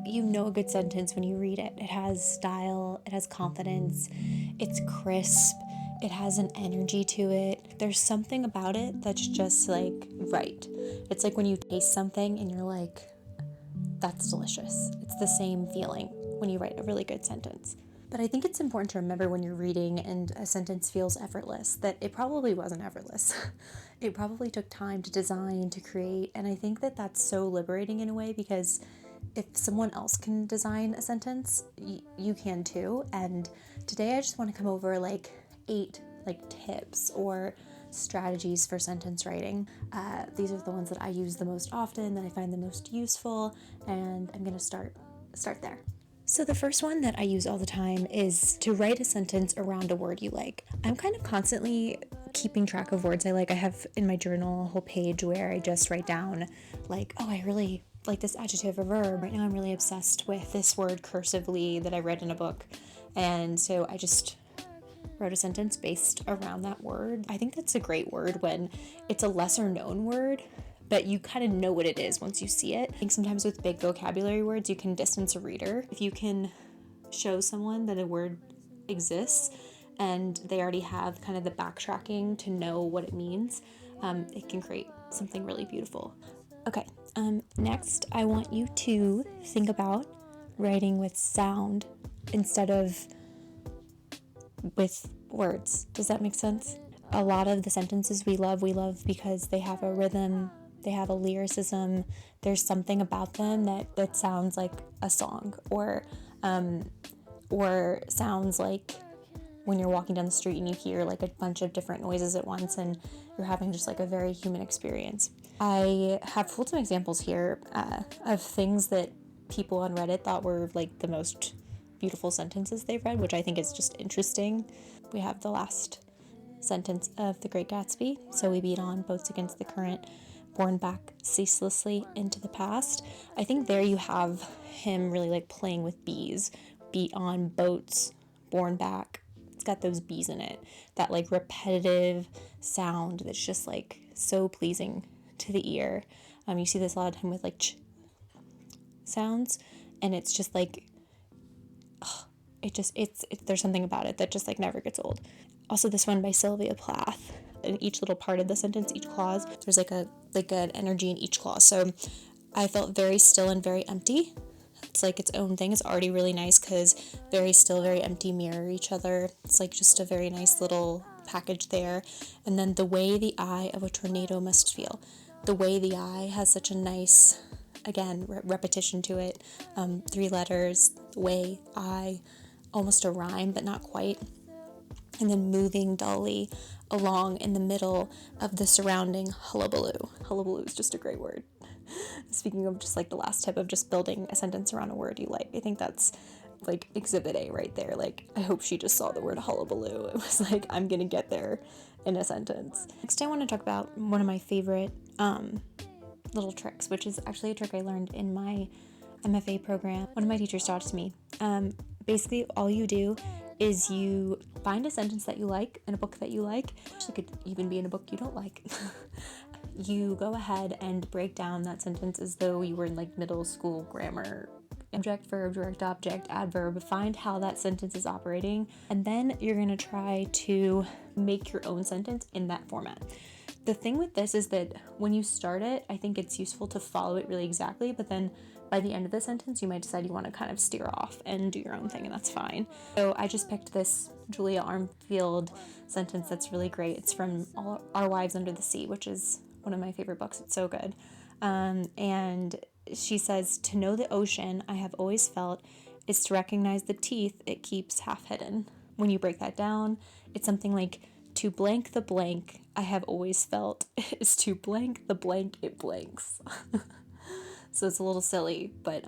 You know a good sentence when you read it. It has style, it has confidence, it's crisp, it has an energy to it. There's something about it that's just like right. It's like when you taste something and you're like, that's delicious. It's the same feeling when you write a really good sentence. But I think it's important to remember when you're reading and a sentence feels effortless that it probably wasn't effortless. It probably took time to design, to create, and I think that that's so liberating in a way because if someone else can design a sentence, you can too. And today I just want to come over like 8 tips or strategies for sentence writing. These are the ones that I use the most often, that I find the most useful, and I'm gonna start there. So the first one that I use all the time is to write a sentence around a word you like. I'm kind of constantly keeping track of words I like. I have in my journal a whole page where I just write down like, oh, I really like this adjective or verb. Right now I'm really obsessed with this word cursively that I read in a book. And so I just wrote a sentence based around that word. I think that's a great word when it's a lesser known word, but you kind of know what it is once you see it. I think sometimes with big vocabulary words, you can distance a reader. If you can show someone that a word exists and they already have kind of the backtracking to know what it means, it can create something really beautiful. Okay, next I want you to think about writing with sound instead of with words. Does that make sense? A lot of the sentences we love because they have a rhythm, they have a lyricism, there's something about them that sounds like a song or sounds like when you're walking down the street and you hear like a bunch of different noises at once and you're having just like a very human experience. I have pulled some examples here of things that people on Reddit thought were like the most beautiful sentences they've read, which I think is just interesting. We have the last sentence of The Great Gatsby. So we beat on boats against the current, borne back ceaselessly into the past. I think there you have him really like playing with bees. Beat on boats, borne back. It's got those bees in it. That like repetitive sound that's just like so pleasing to the ear. You see this a lot of time with like ch sounds, and it's just like there's something about it that just like never gets old. Also, this one by Sylvia Plath. In each little part of the sentence, each clause, there's like an energy in each clause. So I felt very still and very empty. It's like its own thing. It's already really nice because very still, very empty mirror each other. It's like just a very nice little package there. And then the way the eye of a tornado must feel. The way the eye has such a nice, again, repetition to it. 3 letters, the way, eye, almost a rhyme, but not quite. And then moving dully along in the middle of the surrounding hullabaloo. Hullabaloo is just a great word. Speaking of just like the last tip of just building a sentence around a word you like, I think that's like exhibit A right there. Like, I hope she just saw the word hullabaloo. It was like, I'm gonna get there in a sentence. Next, I want to talk about one of my favorite little tricks, which is actually a trick I learned in my MFA program. One of my teachers taught it to me. Basically, all you do is you find a sentence that you like in a book that you like. It could even be in a book you don't like. You go ahead and break down that sentence as though you were in like middle school grammar. Object, verb, direct object, adverb. Find how that sentence is operating, and then you're going to try to make your own sentence in that format. The thing with this is that when you start it, I think it's useful to follow it really exactly, but then by the end of the sentence, you might decide you want to kind of steer off and do your own thing, and that's fine. So I just picked this Julia Armfield sentence that's really great. It's from Our Wives Under the Sea, which is one of my favorite books. It's so good. And she says, to know the ocean, I have always felt, is to recognize the teeth it keeps half hidden. When you break that down, it's something like, to blank the blank, I have always felt, is to blank the blank it blanks. So it's a little silly, but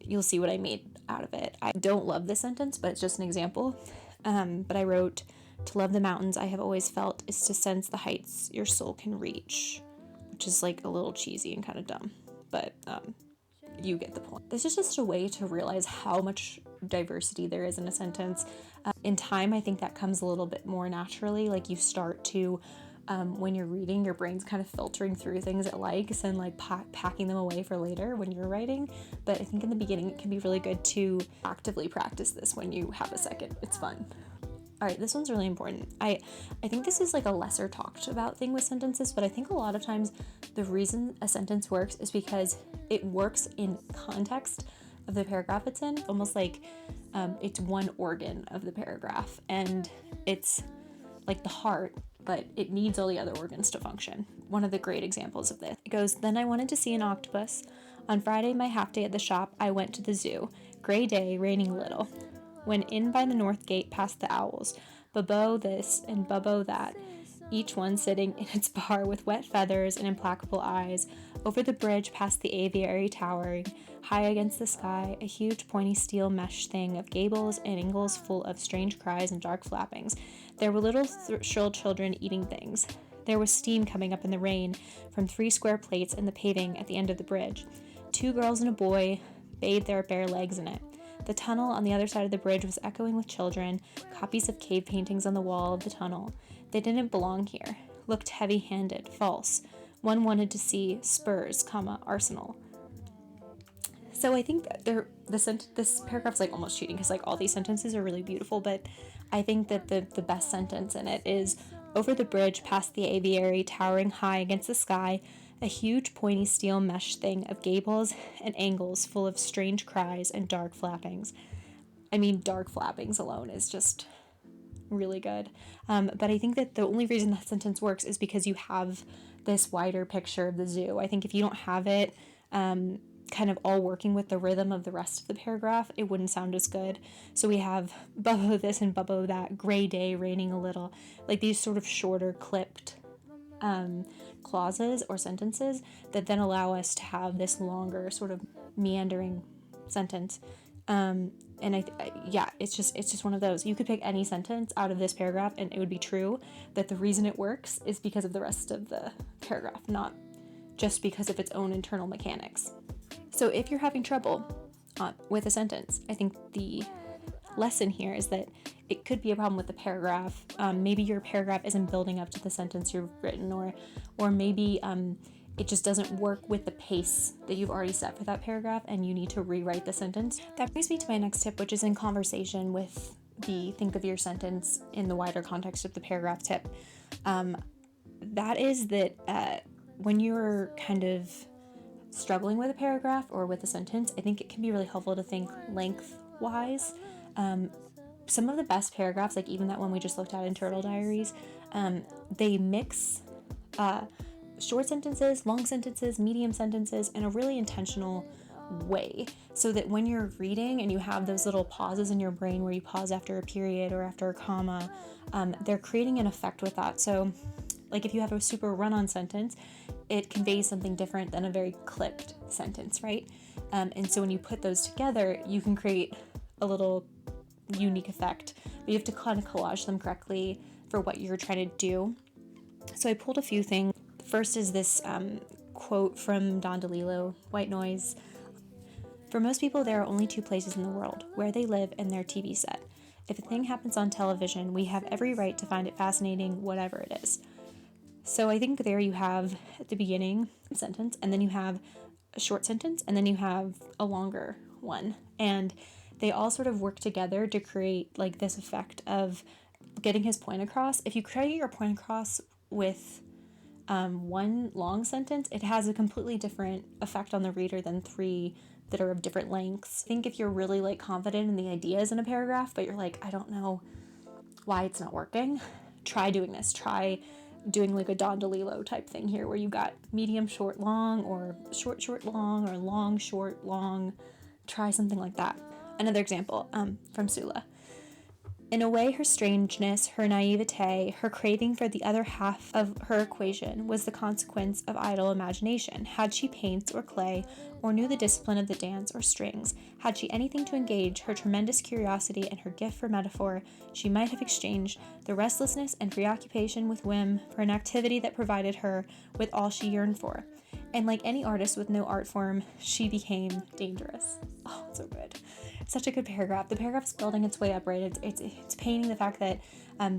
you'll see what I made out of it. I don't love this sentence, but it's just an example. But I wrote, to love the mountains, I have always felt, is to sense the heights your soul can reach, which is like a little cheesy and kind of dumb, but you get the point. This is just a way to realize how much diversity there is in a sentence. In time, I think that comes a little bit more naturally. Like you start to when you're reading, your brain's kind of filtering through things it likes and like packing them away for later when you're writing. But I think in the beginning, it can be really good to actively practice this when you have a second. It's fun. All right, this one's really important. I think this is like a lesser talked about thing with sentences, but I think a lot of times the reason a sentence works is because it works in context of the paragraph it's in, almost like it's one organ of the paragraph, and it's like the heart, but it needs all the other organs to function. One of the great examples of this, it goes, "Then I wanted to see an octopus. On Friday, my half day at the shop, I went to the zoo. Gray day, raining a little. When in by the north gate past the owls, Bubbo this and Bubbo that, each one sitting in its bar with wet feathers and implacable eyes, over the bridge past the aviary towering, high against the sky, a huge pointy steel mesh thing of gables and angles full of strange cries and dark flappings. There were little shrill children eating things. There was steam coming up in the rain from 3 square plates in the paving at the end of the bridge. 2 girls and a boy bathed their bare legs in it. The tunnel on the other side of the bridge was echoing with children, copies of cave paintings on the wall of the tunnel. They didn't belong here, looked heavy-handed, false. One wanted to see Spurs, Arsenal." So I think that this paragraph's like almost cheating because like all these sentences are really beautiful, but I think that the best sentence in it is, "Over the bridge past the aviary towering high against the sky, a huge pointy steel mesh thing of gables and angles full of strange cries and dark flappings." I mean, dark flappings alone is just really good. But I think that the only reason that sentence works is because you have this wider picture of the zoo. I think if you don't have it kind of all working with the rhythm of the rest of the paragraph, it wouldn't sound as good. So we have Bubbo this and Bubbo that, gray day, raining a little, like these sort of shorter clipped clauses or sentences that then allow us to have this longer sort of meandering sentence. And it's just one of those. You could pick any sentence out of this paragraph and it would be true that the reason it works is because of the rest of the paragraph, not just because of its own internal mechanics. So if you're having trouble with a sentence, I think the lesson here is that it could be a problem with the paragraph. Maybe your paragraph isn't building up to the sentence you've written, or maybe it just doesn't work with the pace that you've already set for that paragraph and you need to rewrite the sentence. That brings me to my next tip, which is in conversation with the think of your sentence in the wider context of the paragraph tip. That is that when you're kind of struggling with a paragraph or with a sentence, I think it can be really helpful to think lengthwise. Some of the best paragraphs, like even that one we just looked at in Turtle Diaries, they mix short sentences, long sentences, medium sentences in a really intentional way, so that when you're reading and you have those little pauses in your brain where you pause after a period or after a comma, they're creating an effect with that. So like if you have a super run-on sentence, it conveys something different than a very clipped sentence, right? And so when you put those together, you can create a little unique effect, but you have to kind of collage them correctly for what you're trying to do. So I pulled a few things. First is this quote from Don DeLillo, White Noise. "For most people, there are only 2 places in the world, where they live and their TV set. If a thing happens on television, we have every right to find it fascinating, whatever it is." So I think there you have at the beginning a sentence, and then you have a short sentence, and then you have a longer one. And they all sort of work together to create like this effect of getting his point across. If you create your point across with one long sentence, it has a completely different effect on the reader than 3 that are of different lengths. I think if you're really like confident in the ideas in a paragraph, but you're like, I don't know why it's not working, try doing this. Try doing like a Don DeLillo type thing here where you got medium, short, long, or short, short, long, or long, short, long. Try something like that. Another example from Sula. "In a way, her strangeness, her naivete, her craving for the other half of her equation was the consequence of idle imagination. Had she paints or clay, or knew the discipline of the dance or strings, had she anything to engage her tremendous curiosity and her gift for metaphor, she might have exchanged the restlessness and preoccupation with whim for an activity that provided her with all she yearned for. And like any artist with no art form, she became dangerous." Oh, so good. Such a good paragraph. The paragraph's building its way up, right? It's painting the fact that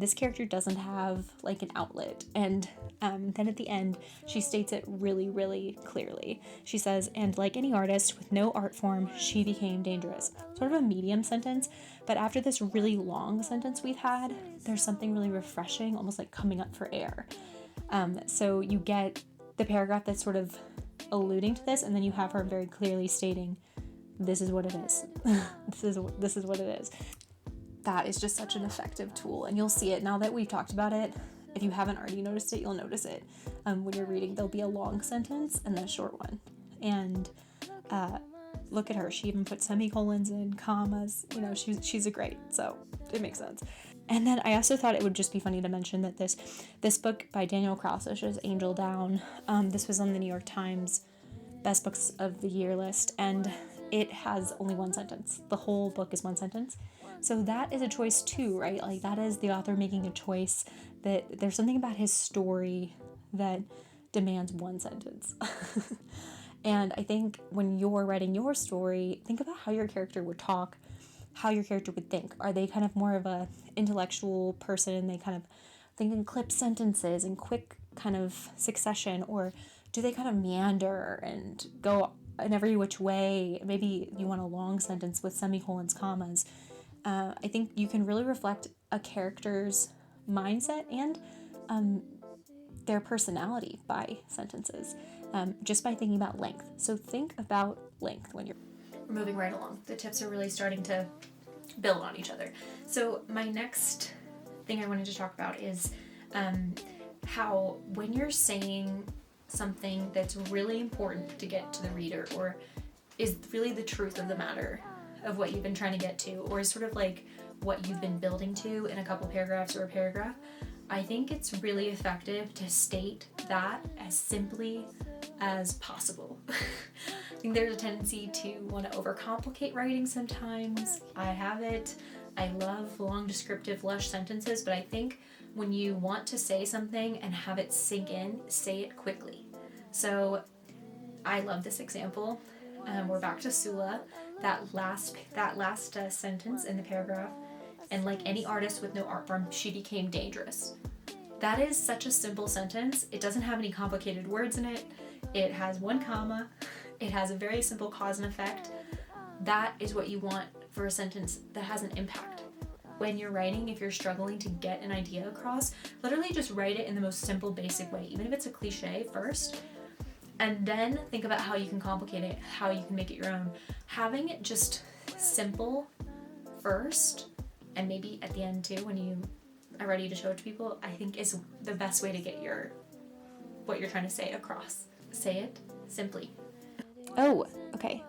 this character doesn't have like an outlet, and Then at the end, she states it really, really clearly. She says, and like any artist with no art form, she became dangerous. Sort of a medium sentence, but after this really long sentence we've had, there's something really refreshing, almost like coming up for air. So you get the paragraph that's sort of alluding to this, and then you have her very clearly stating, this is what it is. This is what it is. That is just such an effective tool, and you'll see it now that we've talked about it. If you haven't already noticed it, you'll notice it. When you're reading, there'll be a long sentence and then a short one. And look at her. She even put semicolons in, commas. You know, she's a great, so it makes sense. And then I also thought it would just be funny to mention that this book by Daniel Krauss, which is Angel Down, this was on the New York Times Best Books of the Year list, and it has only one sentence. The whole book is one sentence. So that is a choice too, right? Like, that is the author making a choice, that there's something about his story that demands one sentence. And I think when you're writing your story, think about how your character would talk, how your character would think. Are they kind of more of a intellectual person and they kind of think in clip sentences and quick kind of succession, or do they kind of meander and go in every which way? Maybe you want a long sentence with semicolons, commas. I think you can really reflect a character's mindset and their personality by sentences, just by thinking about length. So think about length when you're moving right along. The tips are really starting to build on each other. So my next thing I wanted to talk about is how when you're saying something that's really important to get to the reader, or is really the truth of the matter of what you've been trying to get to, or is sort of like what you've been building to in a couple paragraphs or a paragraph, I think it's really effective to state that as simply as possible. I think there's a tendency to want to overcomplicate writing sometimes. I have it. I love long, descriptive, lush sentences, but I think when you want to say something and have it sink in, say it quickly. So I love this example. We're back to Sula. That last sentence in the paragraph, and like any artist with no art form, she became dangerous. That is such a simple sentence. It doesn't have any complicated words in it. It has one comma. It has a very simple cause and effect. That is what you want for a sentence that has an impact. When you're writing, if you're struggling to get an idea across, literally just write it in the most simple, basic way, even if it's a cliche first. And then think about how you can complicate it, how you can make it your own. Having it just simple first, and maybe at the end too, when you are ready to show it to people, I think is the best way to get what you're trying to say across. Say it simply. Oh, okay.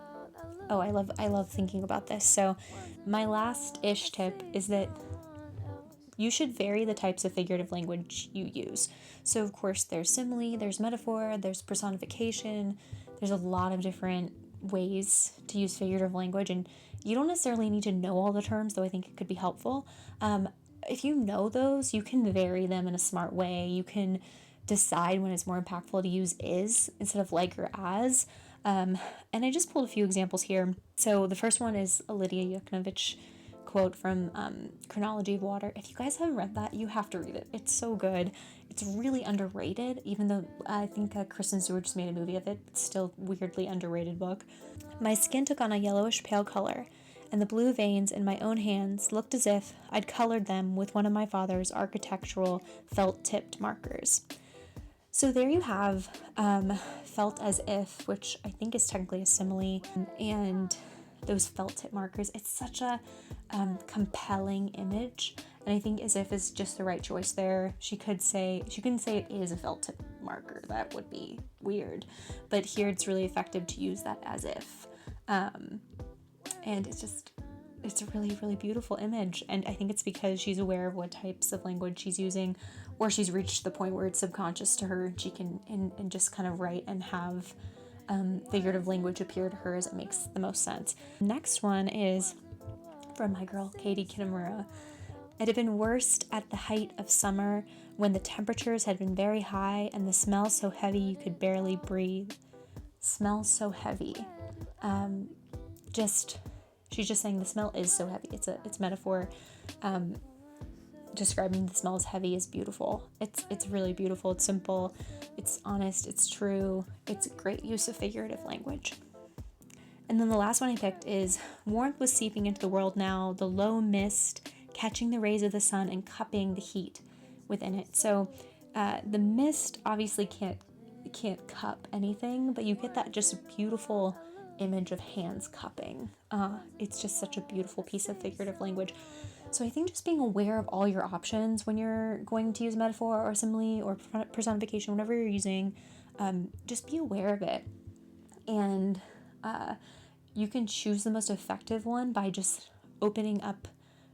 Oh, I love thinking about this. So my last-ish tip is that you should vary the types of figurative language you use. So of course there's simile, there's metaphor, there's personification, there's a lot of different ways to use figurative language, and you don't necessarily need to know all the terms, though I think it could be helpful. If you know those, you can vary them in a smart way. You can decide when it's more impactful to use is instead of like or as. And I just pulled a few examples here. So the first one is a Lydia Yuknovich quote from Chronology of Water. If you guys haven't read that, you have to read it. It's so good. It's really underrated, even though I think Kristen Stewart just made a movie of it. It's still weirdly underrated book. My skin took on a yellowish pale color, and the blue veins in my own hands looked as if I'd colored them with one of my father's architectural felt-tipped markers. So there you have felt as if, which I think is technically a simile, and those felt tip markers. It's such a compelling image, and I think as if is just the right choice there. She couldn't say it is a felt tip marker. That would be weird, but here it's really effective to use that as if, and it's a really, really beautiful image. And I think it's because she's aware of what types of language she's using, or she's reached the point where it's subconscious to her. She can and just kind of write and have figurative language appear to her as it makes the most sense. Next one is from my girl Katie Kitamura. It had been worst at the height of summer, when the temperatures had been very high and the smell so heavy you could barely breathe. Smell so heavy. She's just saying the smell is so heavy. It's metaphor describing the smell as heavy is beautiful. It's really beautiful. It's simple. It's honest. It's true. It's a great use of figurative language. And then the last one I picked is warmth was seeping into the world now, the low mist catching the rays of the sun and cupping the heat within it. So the mist obviously can't cup anything, but you get that just beautiful image of hands cupping. It's just such a beautiful piece of figurative language. So I think just being aware of all your options when you're going to use metaphor or simile or personification, whatever you're using, just be aware of it. And you can choose the most effective one by just opening up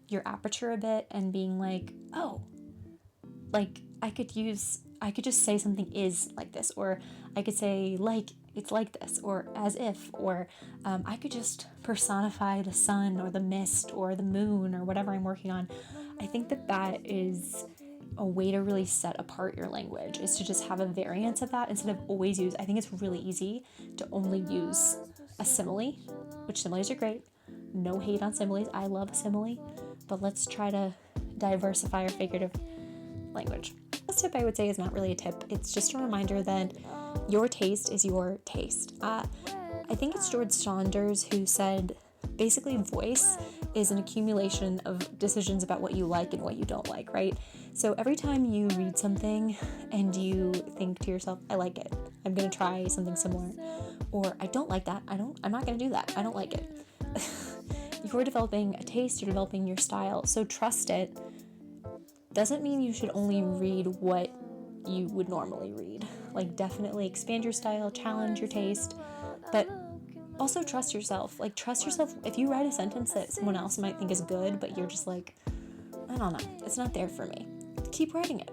your aperture a bit and being like, oh, like I could just say something is like this, or I could say like it's like this, or as if, or I could just personify the sun or the mist or the moon or whatever I'm working on. I think that is a way to really set apart your language, is to just have a variance of that instead of always use. I think it's really easy to only use a simile, which similes are great. No hate on similes. I love a simile, but let's try to diversify our figurative language. This tip I would say is not really a tip. It's just a reminder that your taste is your taste. I think it's George Saunders who said basically voice is an accumulation of decisions about what you like and what you don't like, right? So every time you read something and you think to yourself, I like it, I'm going to try something similar, or I don't like that, I'm not going to do that, I don't like it. You're developing a taste, you're developing your style, so trust it. Doesn't mean you should only read what you would normally read. Like, definitely expand your style, challenge your taste, but also trust yourself. Like, trust yourself. If you write a sentence that someone else might think is good, but you're just like, I don't know, it's not there for me, keep writing it.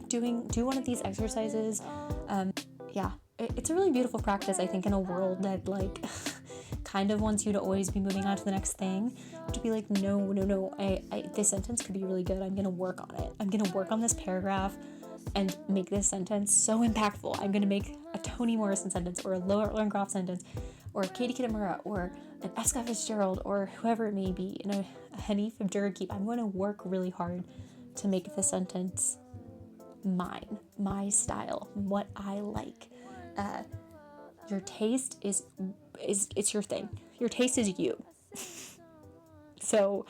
Do one of these exercises. It's a really beautiful practice, I think, in a world that like kind of wants you to always be moving on to the next thing, to be like, no, this sentence could be really good. I'm gonna work on it. I'm gonna work on this paragraph and make this sentence so impactful. I'm gonna make a Toni Morrison sentence, or a Lauren Groff sentence, or a Katie Kitamura, or an F. Scott Fitzgerald, or whoever it may be, a Hanif Abdurraqib. I'm going to work really hard to make the sentence mine, my style, what I like. Your taste is it's your thing. Your taste is you. So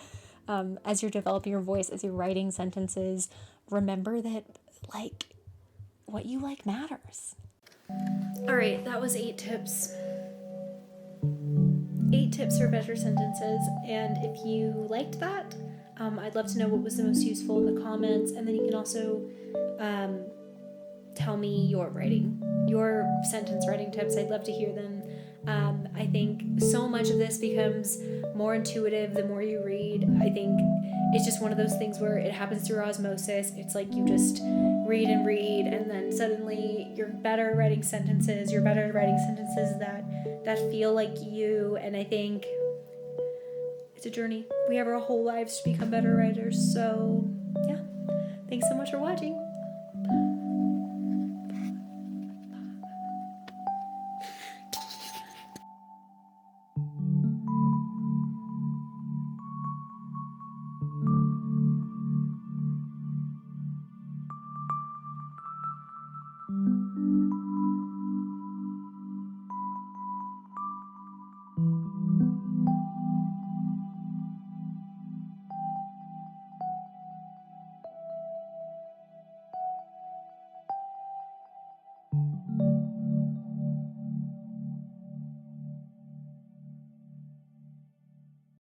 as you're developing your voice, as you're writing sentences, remember that like what you like matters. All right, that was 8 tips. 8 tips for better sentences, and if you liked that, I'd love to know what was the most useful in the comments, and then you can also tell me your sentence writing tips. I'd love to hear them. I think so much of this becomes more intuitive the more you read. I think it's just one of those things where it happens through osmosis. It's like you just read, and then suddenly you're better at writing sentences. You're better at writing sentences that feel like you. And I think it's a journey. We have our whole lives to become better writers. So yeah, thanks so much for watching.